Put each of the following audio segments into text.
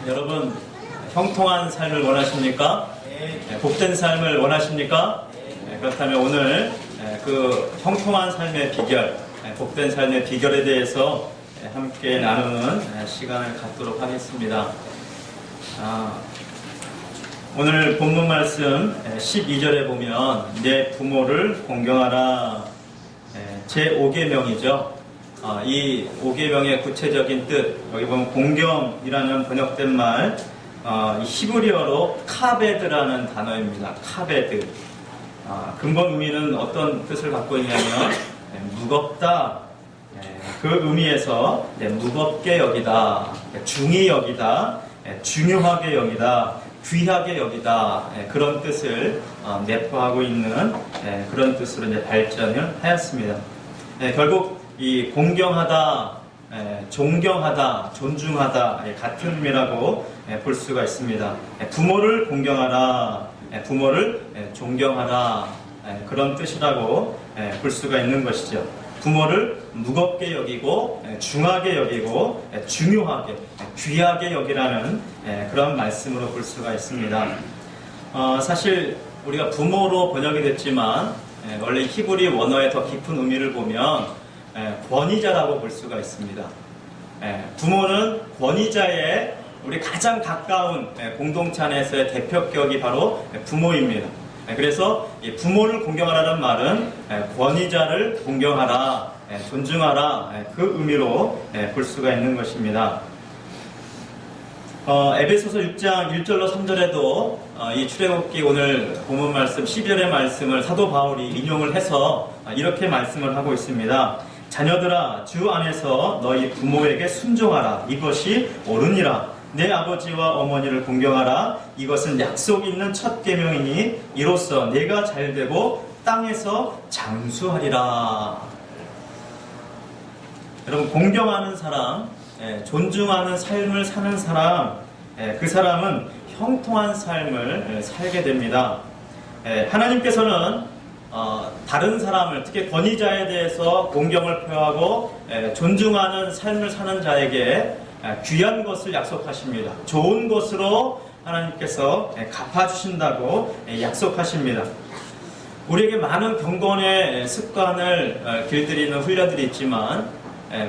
여러분 형통한 삶을 원하십니까? 복된 삶을 원하십니까? 그렇다면 오늘 그 형통한 삶의 비결, 복된 삶의 비결에 대해서 함께 나누는 시간을 갖도록 하겠습니다. 오늘 본문 말씀 12절에 보면 내 부모를 공경하라, 제5계명이죠. 이 5계명의 구체적인 뜻, 여기 보면 공경이라는 번역된 말, 히브리어로 카베드라는 단어입니다. 카베드. 근본 의미는 어떤 뜻을 갖고 있냐면 무겁다, 그 의미에서 무겁게 여기다, 중히 여기다, 중요하게 여기다, 귀하게 여기다, 그런 뜻을 내포하고 있는 그런 뜻으로 이제 발전을 하였습니다. 결국 이 공경하다, 존경하다, 존중하다 같은 의미라고 볼 수가 있습니다. 부모를 공경하라, 부모를 존경하라, 그런 뜻이라고 볼 수가 있는 것이죠. 부모를 무겁게 여기고 중하게 여기고 중요하게 귀하게 여기라는 그런 말씀으로 볼 수가 있습니다. 사실 우리가 부모로 번역이 됐지만 원래 히브리 원어의 더 깊은 의미를 보면 권위자라고 볼 수가 있습니다. 부모는 권위자의 우리 가장 가까운 공동체 안에서의 대표격이 바로 부모입니다. 그래서 부모를 공경하라는 말은 권위자를 공경하라, 존중하라, 그 의미로 볼 수가 있는 것입니다. 에베소서 6장 1절로 3절에도 이 출애굽기 오늘 본문 말씀 12절의 말씀을 사도 바울이 인용을 해서 이렇게 말씀을 하고 있습니다. 자녀들아, 주 안에서 너희 부모에게 순종하라. 이것이 옳으니라. 내 아버지와 어머니를 공경하라. 이것은 약속 있는 첫 계명이니 이로써 내가 잘되고 땅에서 장수하리라. 여러분, 공경하는 사람, 존중하는 삶을 사는 사람, 그 사람은 형통한 삶을 살게 됩니다. 하나님께서는 다른 사람을, 특히 권위자에 대해서 공경을 표하고 존중하는 삶을 사는 자에게 귀한 것을 약속하십니다. 좋은 것으로 하나님께서 갚아주신다고 약속하십니다. 우리에게 많은 경건의 습관을 길들이는 훈련들이 있지만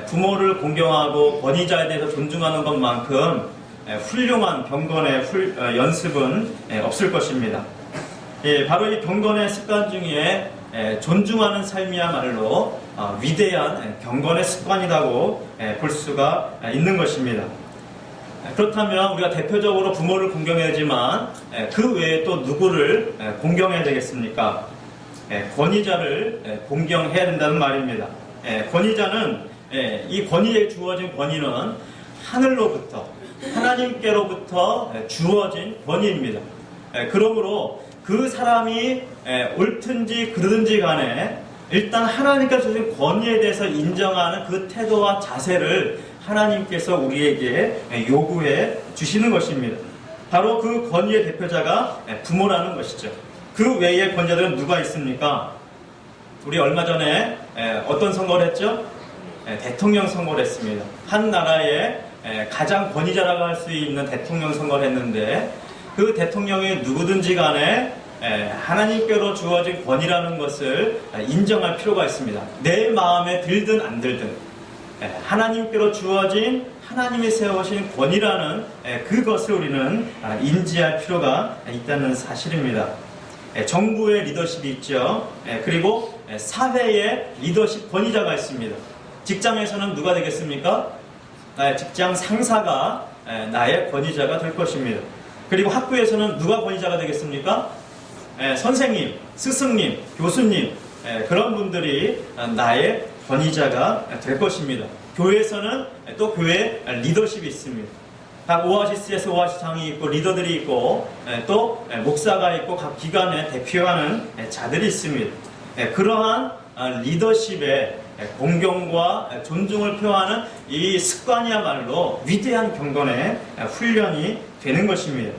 부모를 공경하고 권위자에 대해서 존중하는 것만큼 훌륭한 경건의 연습은 없을 것입니다. 바로 이 경건의 습관 중에 존중하는 삶이야말로 위대한 경건의 습관이라고 볼 수가 있는 것입니다. 그렇다면 우리가 대표적으로 부모를 공경해야 되지만 그 외에 또 누구를 공경해야 되겠습니까? 권위자를 공경해야 된다는 말입니다. 권위자는, 이 권위에 주어진 권위는 하늘로부터, 하나님께로부터 주어진 권위입니다. 그러므로 그 사람이 옳든지 그르든지 간에 일단 하나님께서 주신 권위에 대해서 인정하는 그 태도와 자세를 하나님께서 우리에게 요구해 주시는 것입니다. 바로 그 권위의 대표자가 부모라는 것이죠. 그 외의 권위자들은 누가 있습니까? 우리 얼마 전에 어떤 선거를 했죠? 대통령 선거를 했습니다. 한 나라의 가장 권위자라고 할 수 있는 대통령 선거를 했는데 그 대통령이 누구든지 간에 하나님께로 주어진 권위라는 것을 인정할 필요가 있습니다. 내 마음에 들든 안 들든 하나님께로 주어진, 하나님이 세우신 권위라는 그것을 우리는 인지할 필요가 있다는 사실입니다. 정부의 리더십이 있죠. 그리고 사회의 리더십 권위자가 있습니다. 직장에서는 누가 되겠습니까? 직장 상사가 나의 권위자가 될 것입니다. 그리고 학교에서는 누가 권위자가 되겠습니까? 선생님, 스승님, 교수님, 그런 분들이 나의 권위자가 될 것입니다. 교회에서는 또 교회 리더십이 있습니다. 각 오아시스에서 오아시스장이 있고 리더들이 있고 또 목사가 있고 각 기관에 대표하는 자들이 있습니다. 그러한 리더십의 공경과 존중을 표하는 이 습관이야말로 위대한 경건의 훈련이 되는 것입니다.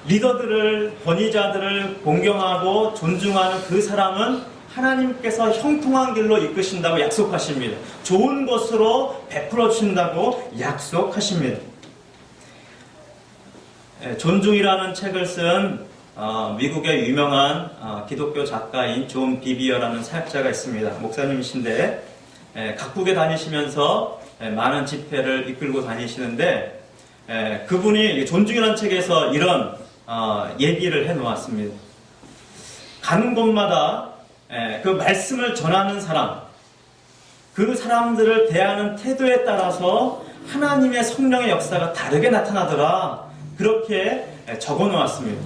리더들을, 권위자들을 공경하고 존중하는 그 사람은 하나님께서 형통한 길로 이끄신다고 약속하십니다. 좋은 것으로 베풀어 주신다고 약속하십니다. 존중이라는 책을 쓴 미국의 유명한 기독교 작가인 존 비비어라는 사역자가 있습니다. 목사님이신데 각국에 다니시면서 많은 집회를 이끌고 다니시는데 그분이 존중이라는 책에서 이런 얘기를 해놓았습니다. 가는 곳마다 그 말씀을 전하는 사람, 그 사람들을 대하는 태도에 따라서 하나님의 성령의 역사가 다르게 나타나더라. 그렇게 적어 놓았습니다.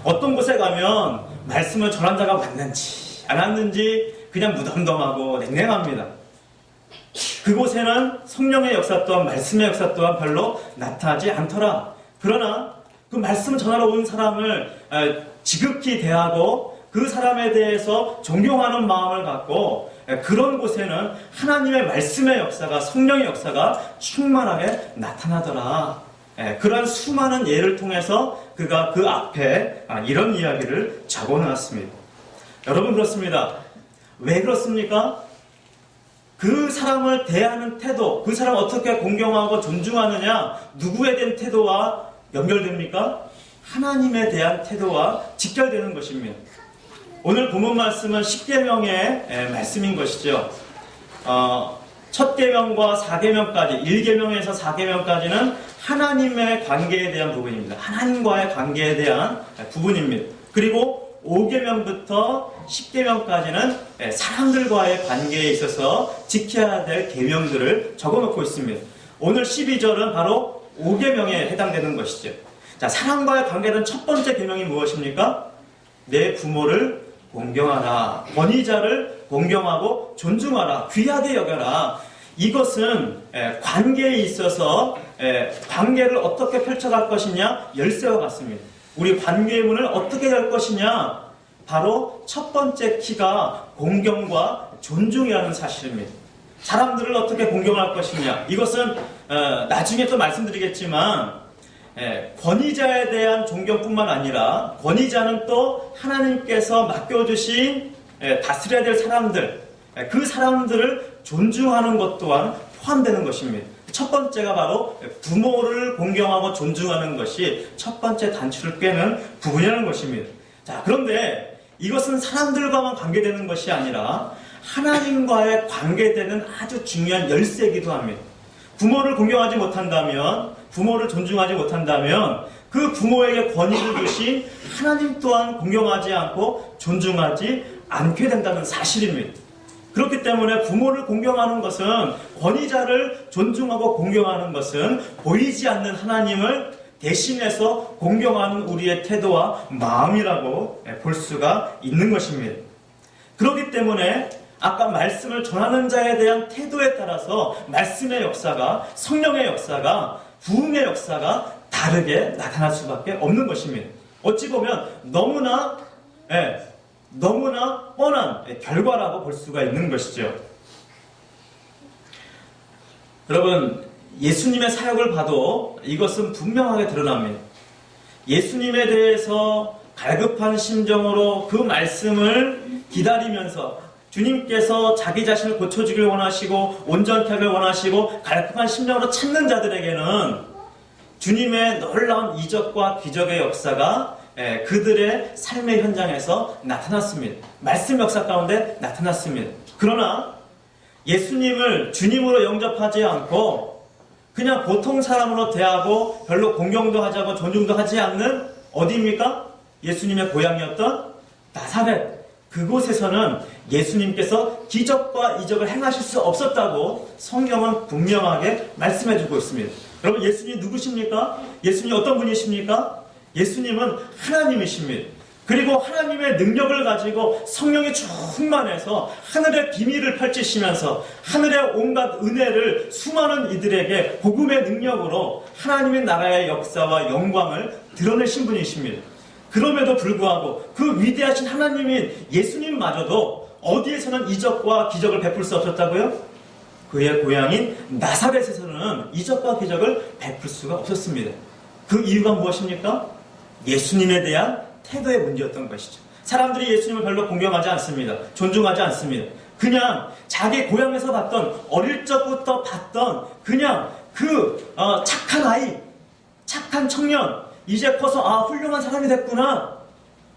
어떤 곳에 가면 말씀을 전한 자가 왔는지 안 왔는지 그냥 무덤덤하고 냉랭합니다. 그곳에는 성령의 역사 또한 말씀의 역사 또한 별로 나타나지 않더라. 그러나 그 말씀을 전하러 온 사람을 지극히 대하고 그 사람에 대해서 존경하는 마음을 갖고 그런 곳에는 하나님의 말씀의 역사가, 성령의 역사가 충만하게 나타나더라. 그러한 수많은 예를 통해서 그가 그 앞에 이런 이야기를 적어놨습니다. 여러분, 그렇습니다. 왜 그렇습니까? 그 사람을 대하는 태도, 그 사람을 어떻게 공경하고 존중하느냐, 누구에 대한 태도와 연결됩니까? 하나님에 대한 태도와 직결되는 것입니다. 오늘 본문 말씀은 10계명의 말씀인 것이죠. 첫 계명과 4계명까지, 1계명에서 4계명까지는 하나님의 관계에 대한 부분입니다. 하나님과의 관계에 대한 부분입니다. 그리고 5계명부터 10계명까지는 사람들과의 관계에 있어서 지켜야 될 계명들을 적어놓고 있습니다. 오늘 12절은 바로 5계명에 해당되는 것이죠. 자, 사람과의 관계는 첫 번째 계명이 무엇입니까? 내 부모를 공경하라. 권위자를 공경하고 존중하라. 귀하게 여겨라. 이것은 관계에 있어서 관계를 어떻게 펼쳐갈 것이냐 열쇠와 같습니다. 우리 관계의 문을 어떻게 열 것이냐, 바로 첫 번째 키가 공경과 존중이라는 사실입니다. 사람들을 어떻게 공경할 것이냐, 이것은 나중에 또 말씀드리겠지만 권위자에 대한 존경뿐만 아니라 권위자는 또 하나님께서 맡겨주신 다스려야 될 사람들, 그 사람들을 존중하는 것 또한 포함되는 것입니다. 첫 번째가 바로 부모를 공경하고 존중하는 것이 첫 번째 단추를 꿰는 부분이라는 것입니다. 자, 그런데 이것은 사람들과만 관계되는 것이 아니라 하나님과의 관계되는 아주 중요한 열쇠이기도 합니다. 부모를 공경하지 못한다면, 부모를 존중하지 못한다면 그 부모에게 권위를 주신 하나님 또한 공경하지 않고 존중하지 않게 된다는 사실입니다. 그렇기 때문에 부모를 공경하는 것은, 권위자를 존중하고 공경하는 것은 보이지 않는 하나님을 대신해서 공경하는 우리의 태도와 마음이라고 볼 수가 있는 것입니다. 그렇기 때문에 아까 말씀을 전하는 자에 대한 태도에 따라서 말씀의 역사가, 성령의 역사가, 부흥의 역사가 다르게 나타날 수밖에 없는 것입니다. 어찌 보면 너무나 뻔한 결과라고 볼 수가 있는 것이죠. 여러분, 예수님의 사역을 봐도 이것은 분명하게 드러납니다. 예수님에 대해서 갈급한 심정으로 그 말씀을 기다리면서 주님께서 자기 자신을 고쳐주길 원하시고 온전케 하길 원하시고 갈급한 심정으로 찾는 자들에게는 주님의 놀라운 이적과 기적의 역사가 그들의 삶의 현장에서 나타났습니다. 말씀 역사 가운데 나타났습니다. 그러나 예수님을 주님으로 영접하지 않고 그냥 보통 사람으로 대하고 별로 공경도 하지 않고 존중도 하지 않는 어디입니까? 예수님의 고향이었던 나사렛. 그곳에서는 예수님께서 기적과 이적을 행하실 수 없었다고 성경은 분명하게 말씀해주고 있습니다. 여러분, 예수님이 누구십니까? 예수님이 어떤 분이십니까? 예수님은 하나님이십니다. 그리고 하나님의 능력을 가지고 성령이 충만해서 하늘의 비밀을 펼치시면서 하늘의 온갖 은혜를 수많은 이들에게 복음의 능력으로 하나님의 나라의 역사와 영광을 드러내신 분이십니다. 그럼에도 불구하고 그 위대하신 하나님인 예수님마저도 어디에서는 이적과 기적을 베풀 수 없었다고요? 그의 고향인 나사렛에서는 이적과 기적을 베풀 수가 없었습니다. 그 이유가 무엇입니까? 예수님에 대한 태도의 문제였던 것이죠. 사람들이 예수님을 별로 공경하지 않습니다. 존중하지 않습니다. 그냥 자기 고향에서 봤던, 어릴 적부터 봤던 그냥 착한 아이, 착한 청년, 이제 커서 훌륭한 사람이 됐구나.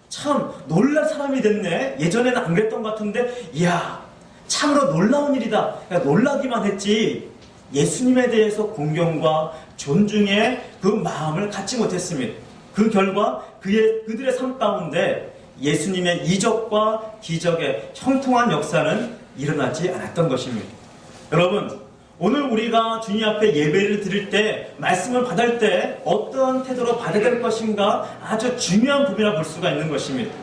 참 놀랄 사람이 됐네. 예전에는 안 그랬던 것 같은데 이야, 참으로 놀라운 일이다. 놀라기만 했지 예수님에 대해서 공경과 존중의 그 마음을 갖지 못했습니다. 그 결과 그들의 삶 가운데 예수님의 이적과 기적의 형통한 역사는 일어나지 않았던 것입니다. 여러분, 오늘 우리가 주님 앞에 예배를 드릴 때, 말씀을 받을 때 어떠한 태도로 받아야 될 것인가 아주 중요한 부분이라 볼 수가 있는 것입니다.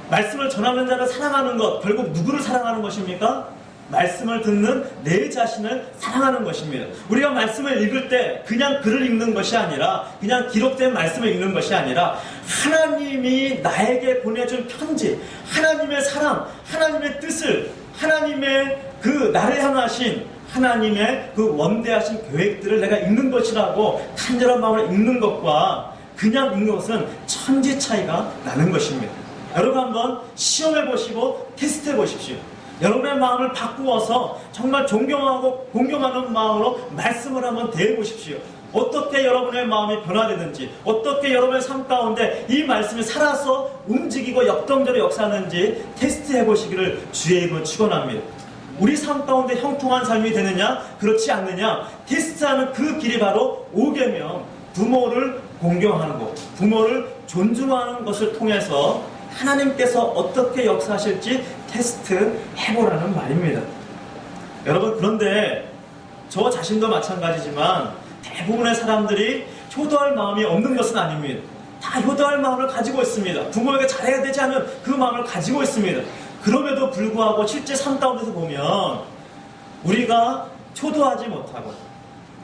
말씀을 전하는 자를 사랑하는 것, 결국 누구를 사랑하는 것입니까? 말씀을 듣는 내 자신을 사랑하는 것입니다. 우리가 말씀을 읽을 때 그냥 글을 읽는 것이 아니라, 그냥 기록된 말씀을 읽는 것이 아니라 하나님이 나에게 보내준 편지, 하나님의 사랑, 하나님의 뜻을, 하나님의 나를 향하신 하나님의 원대하신 계획들을 내가 읽는 것이라고 간절한 마음으로 읽는 것과 그냥 읽는 것은 천지 차이가 나는 것입니다. 여러분 한번 시험해 보시고 테스트해 보십시오. 여러분의 마음을 바꾸어서 정말 존경하고 공경하는 마음으로 말씀을 한번 대해 보십시오. 어떻게 여러분의 마음이 변화되는지, 어떻게 여러분의 삶 가운데 이 말씀이 살아서 움직이고 역동적으로 역사하는지 테스트해 보시기를 주의 이름으로 축원합니다. 우리 삶 가운데 형통한 삶이 되느냐, 그렇지 않느냐 테스트하는 그 길이 바로 5계명, 부모를 공경하는 것, 부모를 존중하는 것을 통해서 하나님께서 어떻게 역사하실지 테스트 해보라는 말입니다. 여러분, 그런데 저 자신도 마찬가지지만 대부분의 사람들이 효도할 마음이 없는 것은 아닙니다. 다 효도할 마음을 가지고 있습니다. 부모에게 잘해야 되지 않은 그 마음을 가지고 있습니다. 그럼에도 불구하고 실제 삶 가운데서 보면 우리가 효도하지 못하고,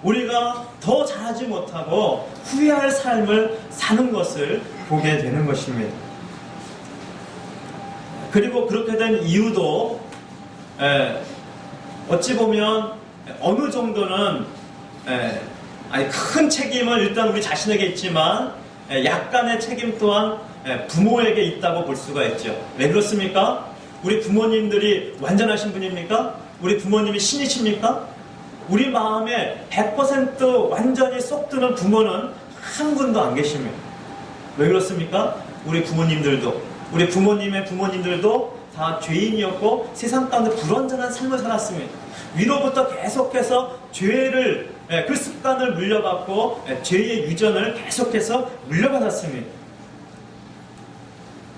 우리가 더 잘하지 못하고 후회할 삶을 사는 것을 보게 되는 것입니다. 그리고 그렇게 된 이유도 어찌 보면 어느 정도는 큰 책임은 일단 우리 자신에게 있지만 약간의 책임 또한 부모에게 있다고 볼 수가 있죠. 왜 그렇습니까? 우리 부모님들이 완전하신 분입니까? 우리 부모님이 신이십니까? 우리 마음에 100% 완전히 쏙 드는 부모는 한 분도 안 계십니다. 왜 그렇습니까? 우리 부모님의 부모님들도 다 죄인이었고 세상 가운데 불완전한 삶을 살았습니다. 위로부터 계속해서 죄를, 그 습관을 물려받고 죄의 유전을 계속해서 물려받았습니다.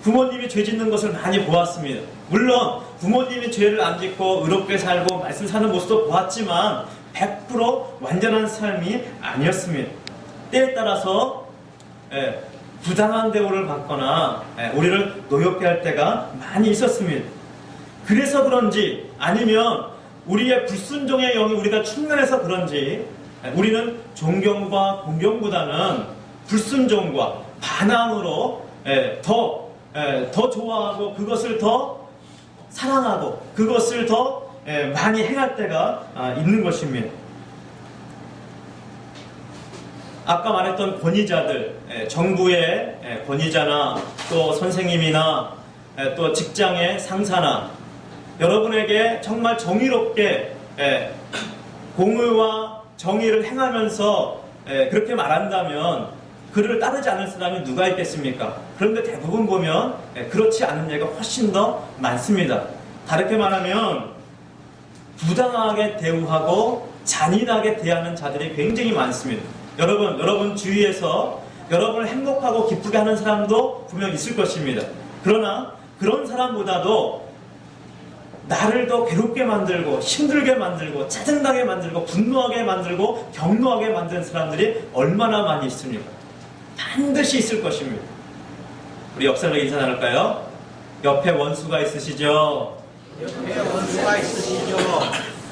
부모님이 죄 짓는 것을 많이 보았습니다. 물론 부모님이 죄를 안 짓고 의롭게 살고 말씀 사는 모습도 보았지만 100% 완전한 삶이 아니었습니다. 때에 따라서 부당한 대우를 받거나 우리를 노엽게 할 때가 많이 있었습니다. 그래서 그런지, 아니면 우리의 불순종의 영이 우리가 충만해서 그런지 우리는 존경과 공경보다는 불순종과 반항으로 더 좋아하고 그것을 더 사랑하고 그것을 더 많이 행할 때가 있는 것입니다. 아까 말했던 권위자들, 정부의 권위자나 또 선생님이나 또 직장의 상사나 여러분에게 정말 정의롭게 공의와 정의를 행하면서 그렇게 말한다면 그를 따르지 않을 사람이 누가 있겠습니까? 그런데 대부분 보면 그렇지 않은 예가 훨씬 더 많습니다. 다르게 말하면 부당하게 대우하고 잔인하게 대하는 자들이 굉장히 많습니다. 여러분 주위에서 여러분을 행복하고 기쁘게 하는 사람도 분명 있을 것입니다. 그러나 그런 사람보다도 나를 더 괴롭게 만들고 힘들게 만들고 짜증나게 만들고 분노하게 만들고 경노하게 만드는 사람들이 얼마나 많이 있습니까? 반드시 있을 것입니다. 우리 옆 사람에게 인사 나눌까요? 옆에 원수가 있으시죠? 옆에 원수가 있으시죠?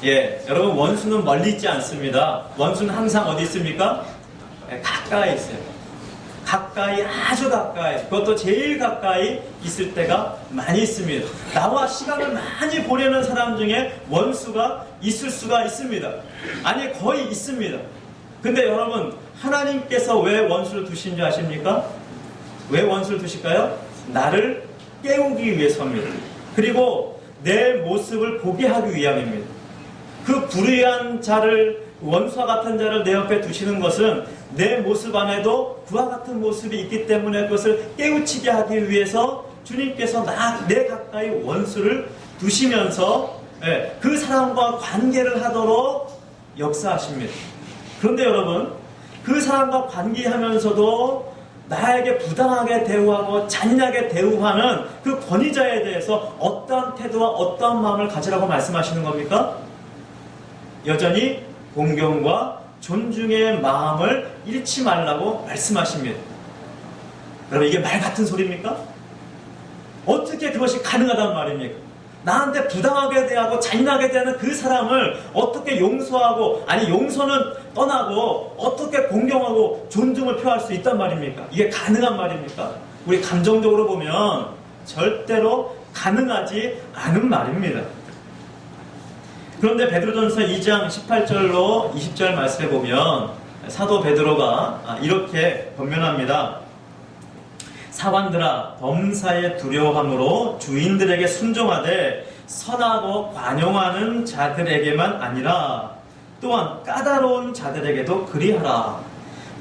예, 여러분 원수는 멀리 있지 않습니다. 원수는 항상 어디 있습니까? 가까이 있어요. 가까이, 아주 가까이, 그것도 제일 가까이 있을 때가 많이 있습니다. 나와 시간을 많이 보내는 사람 중에 원수가 있을 수가 있습니다. 아니, 거의 있습니다. 근데 여러분, 하나님께서 왜 원수를 두신 줄 아십니까? 왜 원수를 두실까요? 나를 깨우기 위해서입니다. 그리고 내 모습을 보게 하기 위함입니다. 그 불의한 자를, 원수와 같은 자를 내 옆에 두시는 것은 내 모습 안에도 그와 같은 모습이 있기 때문에 그것을 깨우치게 하기 위해서 주님께서 내 가까이 원수를 두시면서 그 사람과 관계를 하도록 역사하십니다. 그런데 여러분, 그 사람과 관계하면서도 나에게 부당하게 대우하고 잔인하게 대우하는 그 권위자에 대해서 어떠한 태도와 어떠한 마음을 가지라고 말씀하시는 겁니까? 여전히 공경과 존중의 마음을 잃지 말라고 말씀하십니다. 여러분, 이게 말 같은 소리입니까? 어떻게 그것이 가능하단 말입니까? 나한테 부당하게 대하고 잔인하게 대하는 그 사람을 어떻게 용서하고, 아니 용서는 떠나고 어떻게 공경하고 존중을 표할 수 있단 말입니까? 이게 가능한 말입니까? 우리 감정적으로 보면 절대로 가능하지 않은 말입니다. 그런데 베드로전서 2장 18절로 20절 말씀에 보면 사도 베드로가 이렇게 권면합니다. 사관들아, 범사에 두려워함으로 주인들에게 순종하되 선하고 관용하는 자들에게만 아니라 또한 까다로운 자들에게도 그리하라.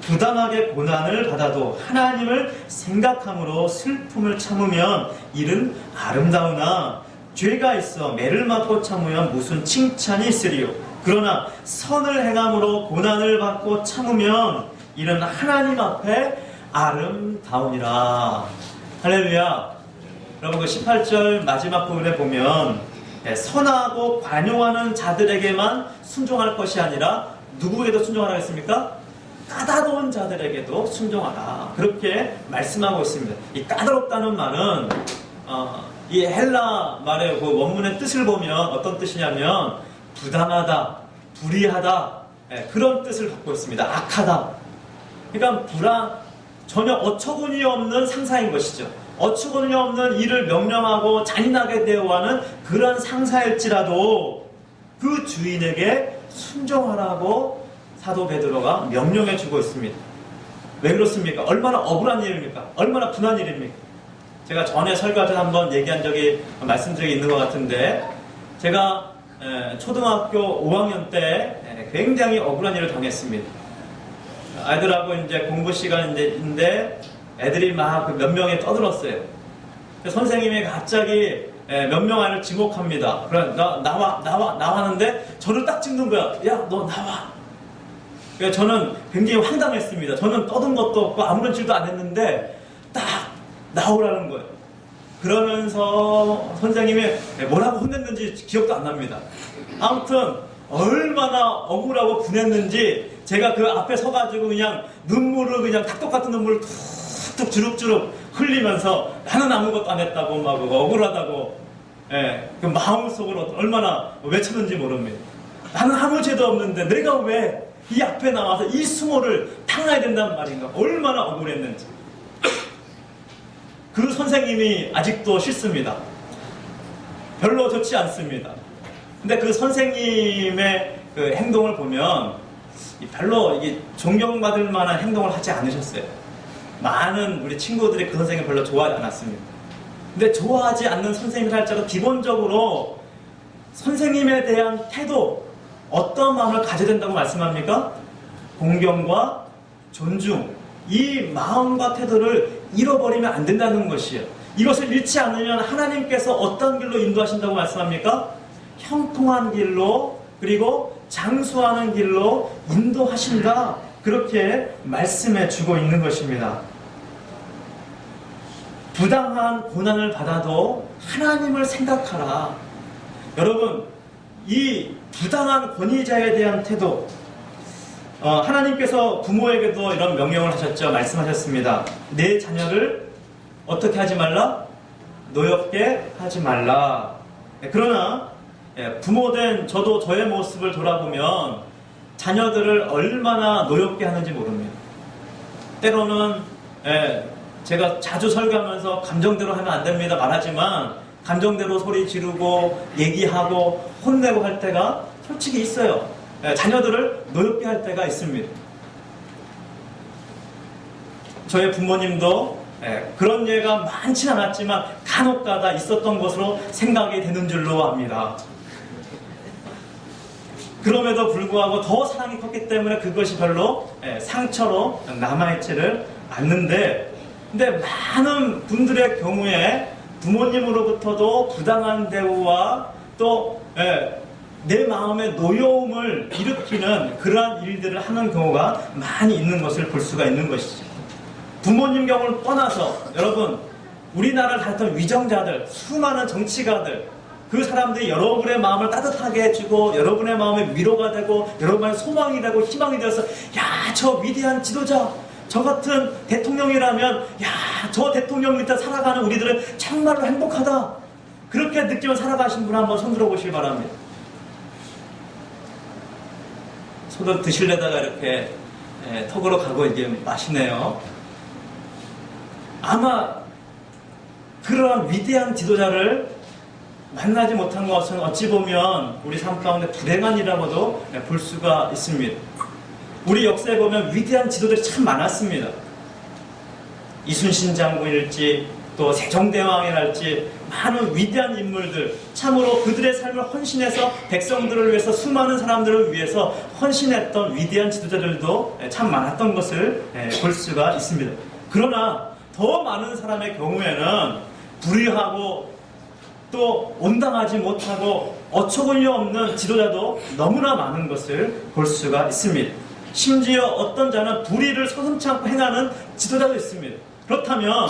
부당하게 고난을 받아도 하나님을 생각함으로 슬픔을 참으면 이는 아름다우나 죄가 있어 매를 맞고 참으면 무슨 칭찬이 있으리요. 그러나 선을 행함으로 고난을 받고 참으면 이는 하나님 앞에 아름다우니라. 할렐루야. 여러분, 그 18절 마지막 부분에 보면 선하고 관용하는 자들에게만 순종할 것이 아니라 누구에게도 순종하라 했습니까? 까다로운 자들에게도 순종하라. 그렇게 말씀하고 있습니다. 이 까다롭다는 말은 이 헬라 말의 그 원문의 뜻을 보면 어떤 뜻이냐면 부당하다, 불의하다, 그런 뜻을 갖고 있습니다. 악하다. 그러니까 전혀 어처구니 없는 상사인 것이죠. 어처구니 없는 일을 명령하고 잔인하게 대우하는 그런 상사일지라도 그 주인에게 순종하라고 사도 베드로가 명령해 주고 있습니다. 왜 그렇습니까? 얼마나 억울한 일입니까? 얼마나 분한 일입니까? 제가 전에 설교 때 한번 얘기한 적이, 말씀드린 적이 있는 것 같은데, 제가 초등학교 5학년 때 굉장히 억울한 일을 당했습니다. 아이들하고 이제 공부 시간인데 애들이 막 몇 명이 떠들었어요. 선생님이 갑자기 몇 명 아이를 지목합니다. 그래, 나와 하는데 저를 딱 찍는 거야. 야, 너 나와. 그래서 저는 굉장히 황당했습니다. 저는 떠든 것도 없고 아무런 짓도 안 했는데 딱 나오라는 거예요. 그러면서 선생님이 뭐라고 혼냈는지 기억도 안 납니다. 아무튼 얼마나 억울하고 분했는지 제가 그 앞에 서가지고 그냥 눈물을, 그냥 닭독 같은 눈물을 툭툭 주룩주룩 흘리면서 나는 아무것도 안 했다고 막 억울하다고, 그 마음속으로 얼마나 외쳤는지 모릅니다. 나는 아무 죄도 없는데 내가 왜 이 앞에 나와서 이 수모를 당해야 된단 말인가. 얼마나 억울했는지. 그 선생님이 아직도 싫습니다. 별로 좋지 않습니다. 근데 그 선생님의 그 행동을 보면 별로 이게 존경받을 만한 행동을 하지 않으셨어요. 많은 우리 친구들이 그 선생님을 별로 좋아하지 않았습니다. 근데 좋아하지 않는 선생님을 할지라도 기본적으로 선생님에 대한 태도, 어떤 마음을 가져야 된다고 말씀합니까? 공경과 존중, 이 마음과 태도를 잃어버리면 안 된다는 것이에요. 이것을 잃지 않으면 하나님께서 어떤 길로 인도하신다고 말씀합니까? 형통한 길로, 그리고 장수하는 길로 인도하신다. 그렇게 말씀해 주고 있는 것입니다. 부당한 고난을 받아도 하나님을 생각하라. 여러분, 이 부당한 권위자에 대한 태도, 하나님께서 부모에게도 이런 명령을 하셨죠. 말씀하셨습니다. 내 자녀를 어떻게 하지 말라? 노엽게 하지 말라. 그러나 부모된 저도 저의 모습을 돌아보면 자녀들을 얼마나 노엽게 하는지 모릅니다. 때로는 제가 자주 설교하면서 감정대로 하면 안 됩니다 말하지만 감정대로 소리 지르고 얘기하고 혼내고 할 때가 솔직히 있어요. 자녀들을 노엽게 할 때가 있습니다. 저의 부모님도 그런 예가 많지는 않았지만 간혹가다 있었던 것으로 생각이 되는 줄로 압니다. 그럼에도 불구하고 더 사랑이 컸기 때문에 그것이 별로 상처로 남아있지를 않는데, 근데 많은 분들의 경우에 부모님으로부터도 부당한 대우와 또 내 마음의 노여움을 일으키는 그러한 일들을 하는 경우가 많이 있는 것을 볼 수가 있는 것이죠. 부모님 경우를 떠나서 여러분, 우리나라를 다했던 위정자들, 수많은 정치가들, 그 사람들이 여러분의 마음을 따뜻하게 해주고 여러분의 마음에 위로가 되고 여러분의 소망이 되고 희망이 되어서, 야, 저 위대한 지도자, 저 같은 대통령이라면, 야, 저 대통령 밑에 살아가는 우리들은 정말로 행복하다, 그렇게 느끼며 살아가신 분 한번 손들어 보시기 바랍니다. 손을 드실래다가 이렇게 턱으로 가고 이게 마시네요. 아마 그러한 위대한 지도자를 만나지 못한 것은 어찌 보면 우리 삶 가운데 불행한 일이라고도 볼 수가 있습니다. 우리 역사에 보면 위대한 지도들이 참 많았습니다. 이순신 장군일지 또 세종대왕이랄지 많은 위대한 인물들, 참으로 그들의 삶을 헌신해서 백성들을 위해서, 수많은 사람들을 위해서 헌신했던 위대한 지도자들도 참 많았던 것을 볼 수가 있습니다. 그러나 더 많은 사람의 경우에는 불의하고 또 온당하지 못하고 어처구니 없는 지도자도 너무나 많은 것을 볼 수가 있습니다. 심지어 어떤 자는 불의를 서슴지 않고 행하는 지도자도 있습니다. 그렇다면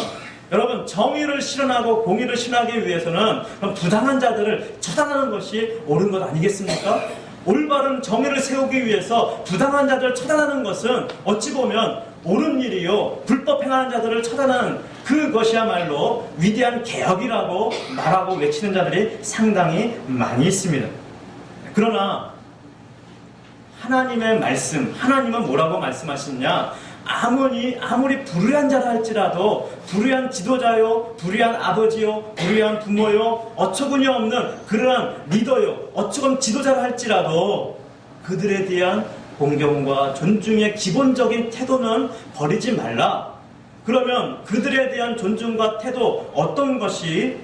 여러분, 정의를 실현하고 공의를 실현하기 위해서는 부당한 자들을 처단하는 것이 옳은 것 아니겠습니까? 올바른 정의를 세우기 위해서 부당한 자들을 처단하는 것은 어찌 보면 옳은 일이요, 불법 행하는 자들을 처단하는 그것이야말로 위대한 개혁이라고 말하고 외치는 자들이 상당히 많이 있습니다. 그러나 하나님의 말씀, 하나님은 뭐라고 말씀하시느냐? 아무리 불의한 자라 할지라도, 불의한 지도자요, 불의한 아버지요, 불의한 부모요, 어처구니 없는 그러한 리더요, 어처구니 지도자라 할지라도 그들에 대한 공경과 존중의 기본적인 태도는 버리지 말라. 그러면 그들에 대한 존중과 태도, 어떤 것이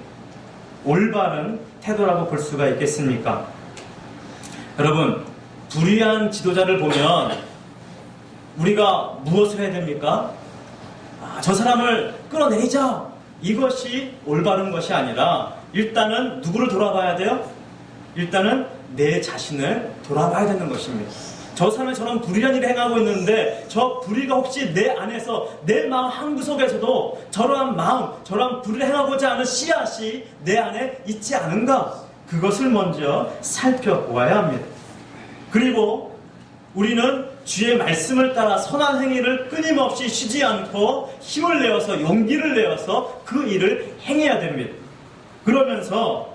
올바른 태도라고 볼 수가 있겠습니까? 여러분, 불의한 지도자를 보면 우리가 무엇을 해야 됩니까? 저 사람을 끌어내리자, 이것이 올바른 것이 아니라 일단은 누구를 돌아봐야 돼요? 일단은 내 자신을 돌아봐야 되는 것입니다. 저 사람이 저런 불의한 일을 행하고 있는데 저 불의가 혹시 내 안에서, 내 마음 한구석에서도 저러한 마음, 저러한 불의를 행하고자 하는 씨앗이 내 안에 있지 않은가? 그것을 먼저 살펴보아야 합니다. 그리고 우리는 주의 말씀을 따라 선한 행위를 끊임없이 쉬지 않고 힘을 내어서, 용기를 내어서 그 일을 행해야 됩니다. 그러면서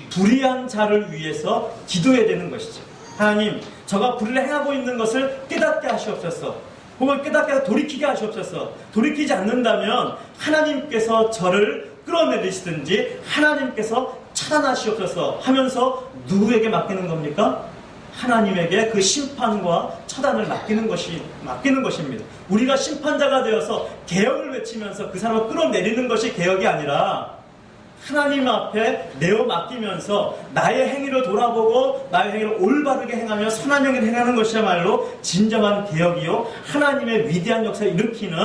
불의한 자를 위해서 기도해야 되는 것이죠. 하나님, 저가 불의를 행하고 있는 것을 깨닫게 하시옵소서. 혹은 깨닫게 해서 돌이키게 하시옵소서. 돌이키지 않는다면 하나님께서 저를 끌어내리시든지 하나님께서 차단하시옵소서 하면서 누구에게 맡기는 겁니까? 하나님에게 그 심판과 처단을 맡기는 것입니다. 우리가 심판자가 되어서 개혁을 외치면서 그 사람을 끌어내리는 것이 개혁이 아니라 하나님 앞에 내어 맡기면서 나의 행위를 돌아보고 나의 행위를 올바르게 행하며 선한 행위를 행하는 것이야말로 진정한 개혁이요, 하나님의 위대한 역사를 일으키는,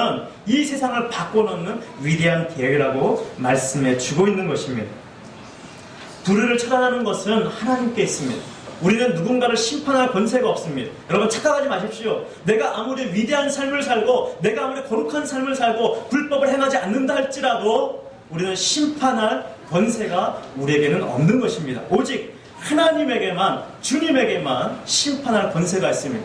이 세상을 바꿔놓는 위대한 개혁이라고 말씀해 주고 있는 것입니다. 불의를 처단하는 것은 하나님께 있습니다. 우리는 누군가를 심판할 권세가 없습니다. 여러분, 착각하지 마십시오. 내가 아무리 위대한 삶을 살고 내가 아무리 거룩한 삶을 살고 불법을 행하지 않는다 할지라도 우리는 심판할 권세가 우리에게는 없는 것입니다. 오직 하나님에게만, 주님에게만 심판할 권세가 있습니다.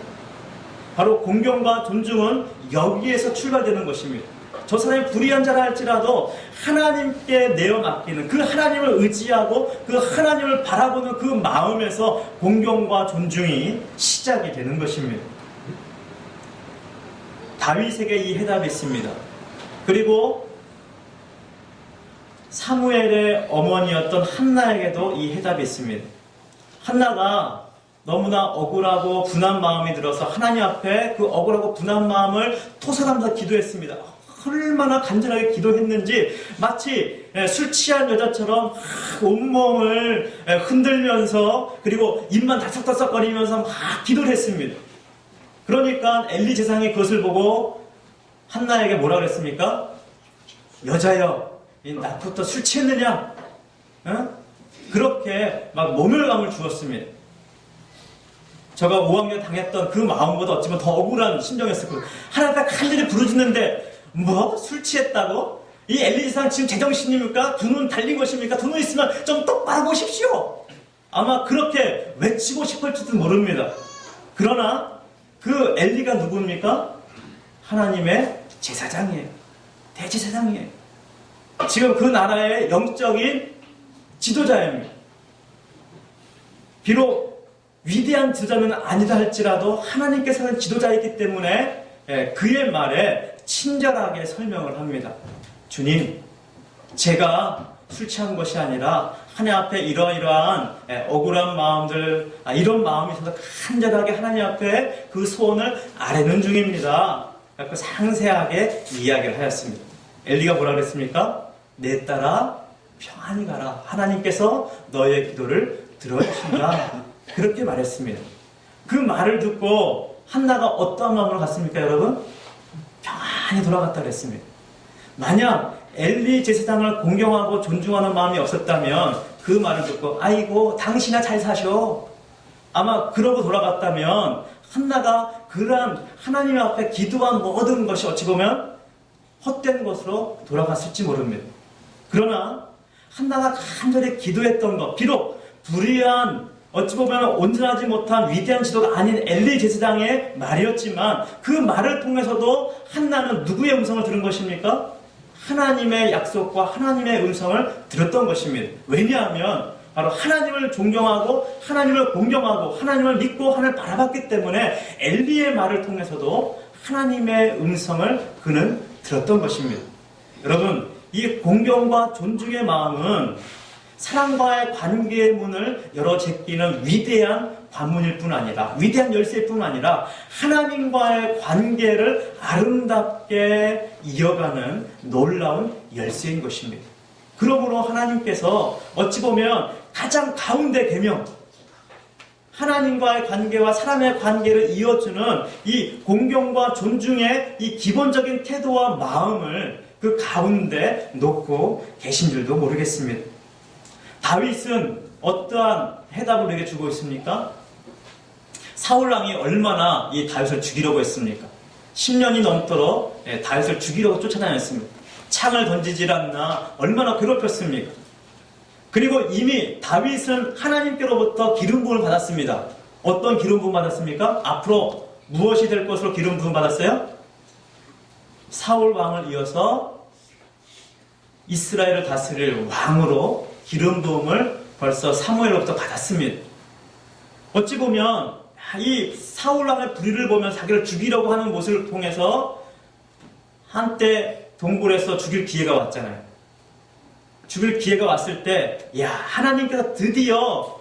바로 공경과 존중은 여기에서 출발되는 것입니다. 저 사람이 불의한 자라 할지라도 하나님께 내어 맡기는, 그 하나님을 의지하고 그 하나님을 바라보는 그 마음에서 공경과 존중이 시작이 되는 것입니다. 다윗에게 이 해답이 있습니다. 그리고 사무엘의 어머니였던 한나에게도 이 해답이 있습니다. 한나가 너무나 억울하고 분한 마음이 들어서 하나님 앞에 그 억울하고 분한 마음을 토설하면서 기도했습니다. 얼마나 간절하게 기도했는지 마치 술 취한 여자처럼 온몸을 흔들면서 그리고 입만 다석다석거리면서 막 기도를 했습니다. 그러니까 엘리 제사장이 그것을 보고 한나에게 뭐라 그랬습니까? 여자여, 나부터 술 취했느냐? 어? 그렇게 막 모멸감을 주었습니다. 저가 5학년 당했던 그 마음보다 어찌보면 더 억울한 심정이었을 거예요. 하나님께 간절히 부르짖는데 뭐? 술 취했다고? 이 엘리 제사장 지금 제정신입니까? 두 눈 달린 것입니까? 두 눈 있으면 좀 똑바로 보십시오. 아마 그렇게 외치고 싶을지도 모릅니다. 그러나 그 엘리가 누굽니까? 하나님의 제사장이에요. 대제사장이에요. 지금 그 나라의 영적인 지도자입니다. 비록 위대한 지도자는 아니다 할지라도 하나님께서는 지도자이기 때문에 그의 말에 친절하게 설명을 합니다. 주님, 제가 술 취한 것이 아니라 하나님 앞에 이러이러한 억울한 마음들, 이런 마음이 있어서 간절하게 하나님 앞에 그 소원을 아뢰는 중입니다. 그 상세하게 이야기를 하였습니다. 엘리가 뭐라 그랬습니까? 내 딸아 평안히 가라. 하나님께서 너의 기도를 들어주신다. 그렇게 말했습니다. 그 말을 듣고 한나가 어떠한 마음으로 갔습니까, 여러분? 평안히 돌아갔다 그랬습니다. 만약 엘리 제사장을 공경하고 존중하는 마음이 없었다면 그 말을 듣고 아이고 당신아 잘 사셔. 아마 그러고 돌아갔다면 한나가 그러한 하나님 앞에 기도한 모든 것이 어찌 보면 헛된 것으로 돌아갔을지 모릅니다. 그러나 한나가 간절히 기도했던 것, 비록 불의한 어찌 보면 온전하지 못한 위대한 지도가 아닌 엘리 제사장의 말이었지만 그 말을 통해서도 한나는 누구의 음성을 들은 것입니까? 하나님의 약속과 하나님의 음성을 들었던 것입니다. 왜냐하면 바로 하나님을 존경하고 하나님을 공경하고 하나님을 믿고 하나님을 바라봤기 때문에 엘리의 말을 통해서도 하나님의 음성을 그는 들었던 것입니다. 여러분, 이 공경과 존중의 마음은 사랑과의 관계의 문을 열어 제끼는 위대한 관문일 뿐 아니라, 위대한 열쇠일 뿐 아니라 하나님과의 관계를 아름답게 이어가는 놀라운 열쇠인 것입니다. 그러므로 하나님께서 어찌 보면 가장 가운데 계명, 하나님과의 관계와 사람의 관계를 이어주는 이 공경과 존중의 이 기본적인 태도와 마음을 그 가운데 놓고 계신 줄도 모르겠습니다. 다윗은 어떠한 해답을 우리에게 주고 있습니까? 사울왕이 얼마나 이 다윗을 죽이려고 했습니까? 10년이 넘도록 다윗을 죽이려고 쫓아다녔습니다. 창을 던지질 않나 얼마나 괴롭혔습니까? 그리고 이미 다윗은 하나님께로부터 기름 부음을 받았습니다. 어떤 기름 부음 받았습니까? 앞으로 무엇이 될 것으로 기름 부음 받았어요? 사울 왕을 이어서 이스라엘을 다스릴 왕으로 기름 부음을 벌써 사무엘로부터 받았습니다. 어찌 보면 이 사울 왕의 불의를 보면 자기를 죽이려고 하는 모습을 통해서 한때 동굴에서 죽일 기회가 왔잖아요. 죽일 기회가 왔을 때, 야, 하나님께서 드디어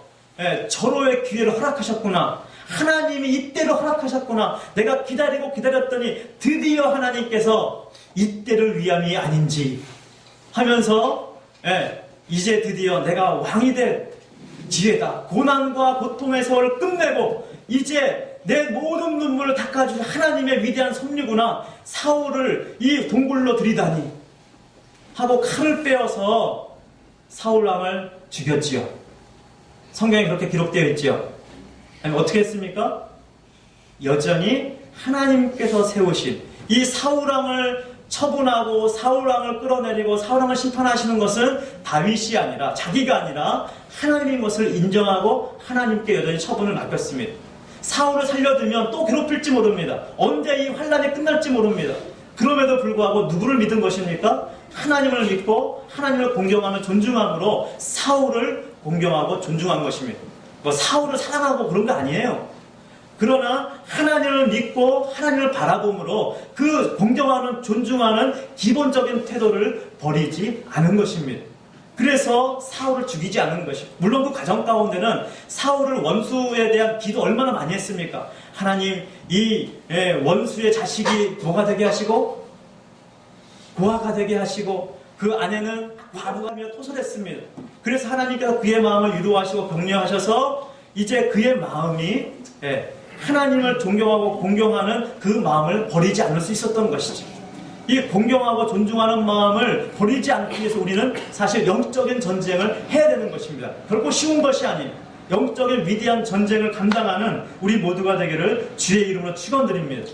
절호의 기회를 허락하셨구나. 하나님이 이때를 허락하셨구나. 내가 기다리고 기다렸더니 드디어 하나님께서 이때를 위함이 아닌지 하면서 이제 드디어 내가 왕이 될 기회다. 고난과 고통의 세월을 끝내고 이제 내 모든 눈물을 닦아주신 하나님의 위대한 섭리구나. 사울을 이 동굴로 들이다니 하고 칼을 빼어서 사울왕을 죽였지요. 성경에 그렇게 기록되어 있지요. 아니, 어떻게 했습니까? 여전히 하나님께서 세우신 이 사울왕을 처분하고 사울왕을 끌어내리고 사울왕을 심판하시는 것은 다윗이 아니라, 자기가 아니라 하나님인 것을 인정하고 하나님께 여전히 처분을 맡겼습니다. 사울을 살려두면 또 괴롭힐지 모릅니다. 언제 이 환란이 끝날지 모릅니다. 그럼에도 불구하고 누구를 믿은 것입니까? 하나님을 믿고 하나님을 공경하는 존중함으로 사울을 공경하고 존중한 것입니다. 뭐 사울을 사랑하고 그런 거 아니에요. 그러나 하나님을 믿고 하나님을 바라봄으로 그 공경하는 존중하는 기본적인 태도를 버리지 않은 것입니다. 그래서 사울을 죽이지 않은 것이고, 물론 그 과정 가운데는 사울을 원수에 대한 기도 얼마나 많이 했습니까? 하나님, 이 원수의 자식이 뭐가 되게 하시고 고아가 되게 하시고 그 아내는 과부가며 토설했습니다. 그래서 하나님께서 그의 마음을 유도하시고 격려하셔서 이제 그의 마음이 하나님을 존경하고 공경하는 그 마음을 버리지 않을 수 있었던 것이죠. 이 공경하고 존중하는 마음을 버리지 않기 위해서 우리는 사실 영적인 전쟁을 해야 되는 것입니다. 결코 쉬운 것이 아닌 영적인 위대한 전쟁을 감당하는 우리 모두가 되기를 주의 이름으로 축원드립니다.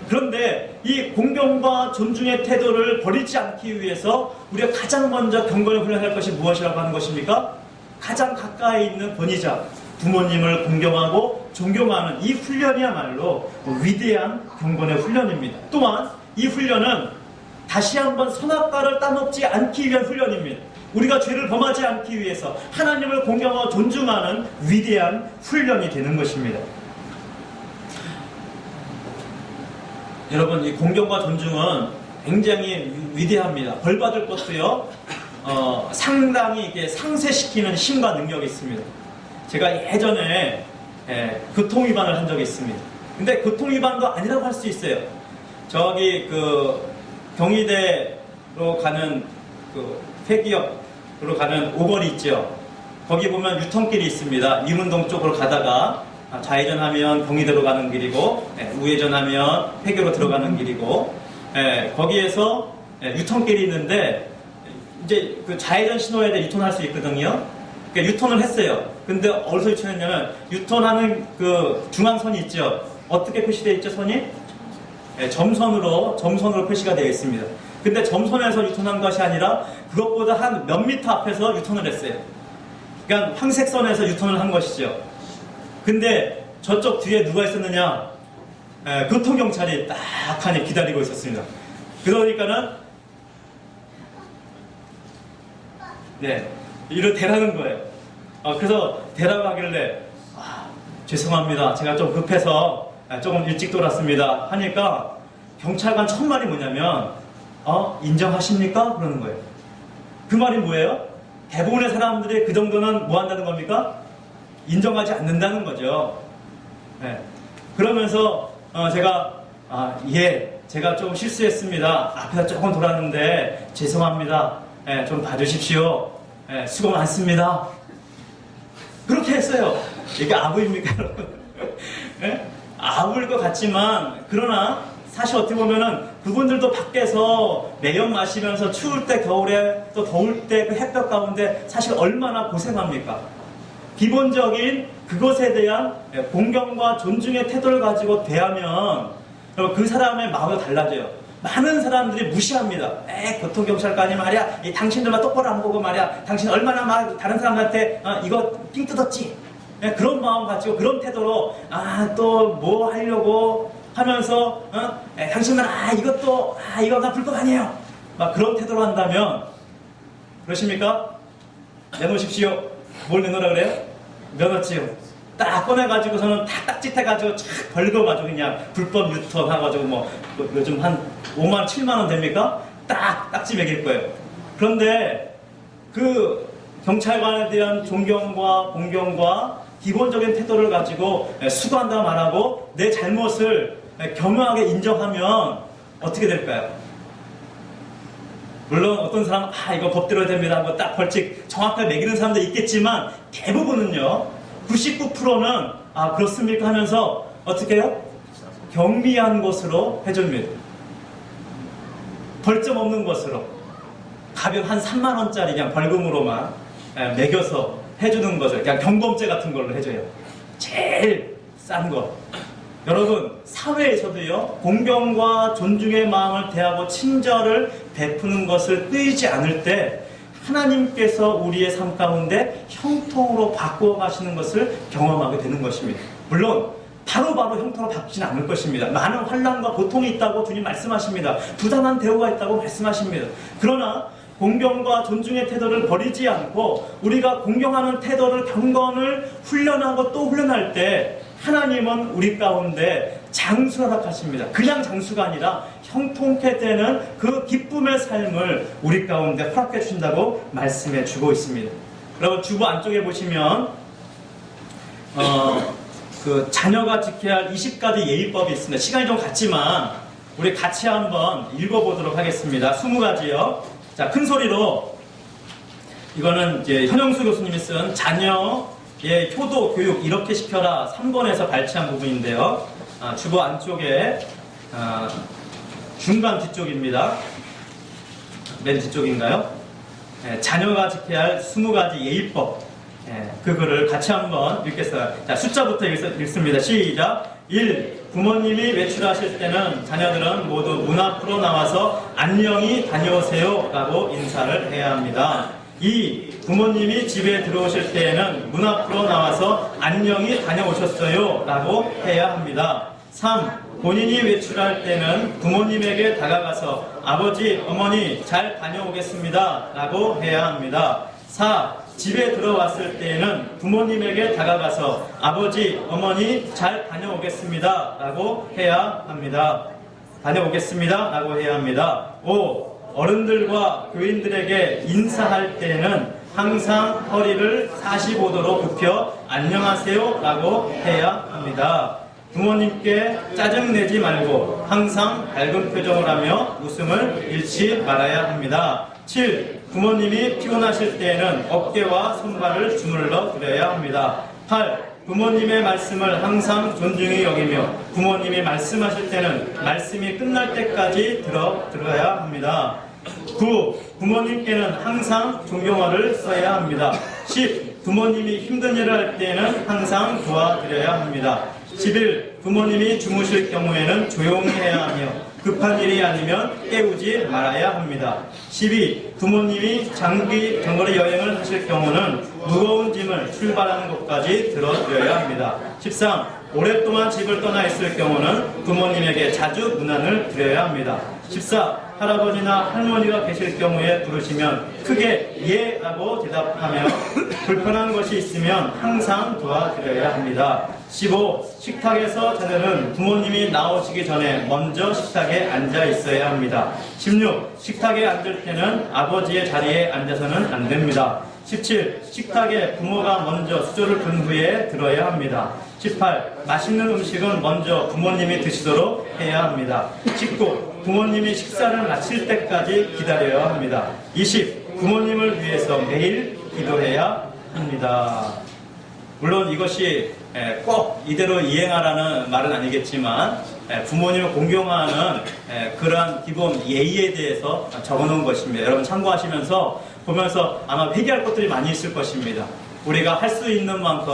그런데 이 공경과 존중의 태도를 버리지 않기 위해서 우리가 가장 먼저 경건을 훈련할 것이 무엇이라고 하는 것입니까? 가장 가까이 있는 권위자, 부모님을 공경하고 존경하는 이 훈련이야말로 위대한 경건의 훈련입니다. 또한 이 훈련은 다시 한번 선악과를 따먹지 않기 위한 훈련입니다. 우리가 죄를 범하지 않기 위해서 하나님을 공경하고 존중하는 위대한 훈련이 되는 것입니다. 여러분, 이 공경과 존중은 굉장히 위대합니다. 벌 받을 것도요, 상당히 이게 상쇄시키는 힘과 능력이 있습니다. 제가 예전에 교통위반을 한 적이 있습니다. 근데 교통위반도 아니라고 할 수 있어요. 저기 경희대로 가는 폐기역으로 가는 오거리 있죠. 거기 보면 유턴길이 있습니다. 이문동 쪽으로 가다가 좌회전하면 경희대로 가는 길이고 우회전하면 폐교로 들어가는 길이고 거기에서 유턴길이 있는데 이제 그 좌회전 신호에 대해 유턴할 수 있거든요. 그러니까 유턴을 했어요. 근데 어디서 유턴했냐면 유턴하는 그 중앙선이 있죠. 어떻게 표시되어 있죠, 선이? 점선으로 표시가 되어 있습니다. 근데 점선에서 유턴한 것이 아니라 그것보다 한 몇 미터 앞에서 유턴을 했어요. 그러니까 황색선에서 유턴을 한 것이죠. 근데 저쪽 뒤에 누가 있었느냐? 교통경찰이 딱하니 기다리고 있었습니다. 그러니까는 이를 대라는 거예요. 그래서 대라고 하길래 죄송합니다. 제가 좀 급해서 조금 일찍 돌았습니다. 하니까 경찰관 첫 말이 뭐냐면 인정하십니까? 그러는 거예요. 그 말이 뭐예요? 대부분의 사람들이 그 정도는 뭐 한다는 겁니까? 인정하지 않는다는 거죠. 그러면서 제가 제가 좀 실수했습니다. 앞에서 조금 돌았는데 죄송합니다. 좀 봐주십시오. 수고 많습니다. 그렇게 했어요. 이게 아부입니까, 여러분? 아부일 것 같지만 그러나 사실 어떻게 보면은 그분들도 밖에서 매연 마시면서 추울 때 겨울에 또 더울 때 그 햇볕 가운데 사실 얼마나 고생합니까? 기본적인 그것에 대한 공경과 존중의 태도를 가지고 대하면 그 사람의 마음이 달라져요. 많은 사람들이 무시합니다. 교통경찰관이 말이야, 당신들만 똑바로 안 보고 말이야, 당신 얼마나 막 다른 사람한테 이거 삥 뜯었지? 그런 마음 가지고 그런 태도로 또 뭐 하려고 하면서 당신은 이것도 이거가 불법 아니에요. 막 그런 태도로 한다면 그러십니까? 내놓으십시오. 뭘 내놓으라 그래요? 면허증 딱 꺼내가지고서는 다 딱짓해가지고 착 벌거가지고 그냥 불법 유턴 해가지고 뭐 요즘 한 5만 7만 원 됩니까? 딱 딱지 매길 거예요. 그런데 그 경찰관에 대한 존경과 공경과 기본적인 태도를 가지고 수고한다 말하고 내 잘못을 겸허하게 인정하면 어떻게 될까요? 물론 어떤 사람은 이거 법대로 됩니다 하고 딱 벌칙 정확하게 매기는 사람도 있겠지만 대부분은요, 99%는 그렇습니까 하면서 어떻게 해요? 경미한 것으로 해줍니다. 벌점 없는 것으로 가볍 한 3만 원짜리 그냥 벌금으로만 매겨서 해주는 것을 그냥 경범죄 같은 걸로 해줘요. 제일 싼 거. 여러분, 사회에서도요, 공경과 존중의 마음을 대하고 친절을 베푸는 것을 끄이지 않을 때 하나님께서 우리의 삶 가운데 형통으로 바꾸어 가시는 것을 경험하게 되는 것입니다. 물론 바로바로 형통으로 바뀌지는 않을 것입니다. 많은 환난과 고통이 있다고 주님 말씀하십니다. 부당한 대우가 있다고 말씀하십니다. 그러나 공경과 존중의 태도를 버리지 않고 우리가 공경하는 태도를 경건을 훈련하고 또 훈련할 때 하나님은 우리 가운데 장수를 허락하십니다. 그냥 장수가 아니라 형통케 되는 그 기쁨의 삶을 우리 가운데 허락해 주신다고 말씀해 주고 있습니다. 여러분, 주부 안쪽에 보시면 그 자녀가 지켜야 할 20가지 예의법이 있습니다. 시간이 좀 갔지만 우리 같이 한번 읽어보도록 하겠습니다. 20가지요. 자, 큰 소리로. 이거는 이제 현영수 교수님이 쓴 자녀의 효도 교육 이렇게 시켜라 3권에서 발췌한 부분인데요. 주보 안쪽에 중간 뒤쪽입니다. 맨 뒤쪽인가요? 자녀가 지켜야 할 20가지 예의법. 그 글을 같이 한번 읽겠어요. 자, 숫자부터 읽습니다. 시작. 1. 부모님이 외출하실 때는 자녀들은 모두 문 앞으로 나와서 안녕히 다녀오세요 라고 인사를 해야 합니다. 2. 부모님이 집에 들어오실 때에는 문 앞으로 나와서 안녕히 다녀오셨어요 라고 해야 합니다. 3. 본인이 외출할 때는 부모님에게 다가가서 아버지, 어머니 잘 다녀오겠습니다 라고 해야 합니다. 4. 집에 들어왔을 때에는 부모님에게 다가가서 아버지, 어머니 잘 다녀오겠습니다 라고 해야 합니다. 다녀오겠습니다 라고 해야 합니다. 5. 어른들과 교인들에게 인사할 때에는 항상 허리를 45도로 굽혀 안녕하세요 라고 해야 합니다. 부모님께 짜증내지 말고 항상 밝은 표정을 하며 웃음을 잃지 말아야 합니다. 7. 부모님이 피곤하실 때에는 어깨와 손발을 주물러 드려야 합니다. 8. 부모님의 말씀을 항상 존중히 여기며 부모님이 말씀하실 때는 말씀이 끝날 때까지 들어야 합니다. 9. 부모님께는 항상 존경어를 써야 합니다. 10. 부모님이 힘든 일을 할 때에는 항상 도와드려야 합니다. 11. 부모님이 주무실 경우에는 조용히 해야 하며 급한 일이 아니면 깨우지 말아야 합니다. 12. 부모님이 장기 장거리 여행을 하실 경우는 무거운 짐을 출발하는 곳까지 들어드려야 합니다. 13. 오랫동안 집을 떠나 있을 경우는 부모님에게 자주 문안을 드려야 합니다. 14. 할아버지나 할머니가 계실 경우에 부르시면 크게 예 라고 대답하며 불편한 것이 있으면 항상 도와드려야 합니다. 15. 식탁에서 자녀는 부모님이 나오시기 전에 먼저 식탁에 앉아 있어야 합니다. 16. 식탁에 앉을 때는 아버지의 자리에 앉아서는 안 됩니다. 17. 식탁에 부모가 먼저 수저를 든 후에 들어야 합니다. 18. 맛있는 음식은 먼저 부모님이 드시도록 해야 합니다. 19. 부모님이 식사를 마칠 때까지 기다려야 합니다. 20. 부모님을 위해서 매일 기도해야 합니다. 물론 이것이 꼭 이대로 이행하라는 말은 아니겠지만 부모님을 공경하는 그러한 기본 예의에 대해서 적어놓은 것입니다. 여러분 참고하시면서 보면서 아마 회개할 것들이 많이 있을 것입니다. 우리가 할 수 있는 만큼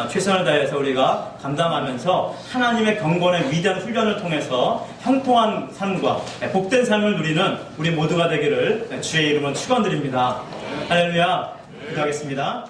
최선을 다해서 우리가 감당하면서 하나님의 경건의 위대한 훈련을 통해서 형통한 삶과 복된 삶을 누리는 우리 모두가 되기를 주의 이름으로 축원드립니다. 할렐루야. 기도하겠습니다.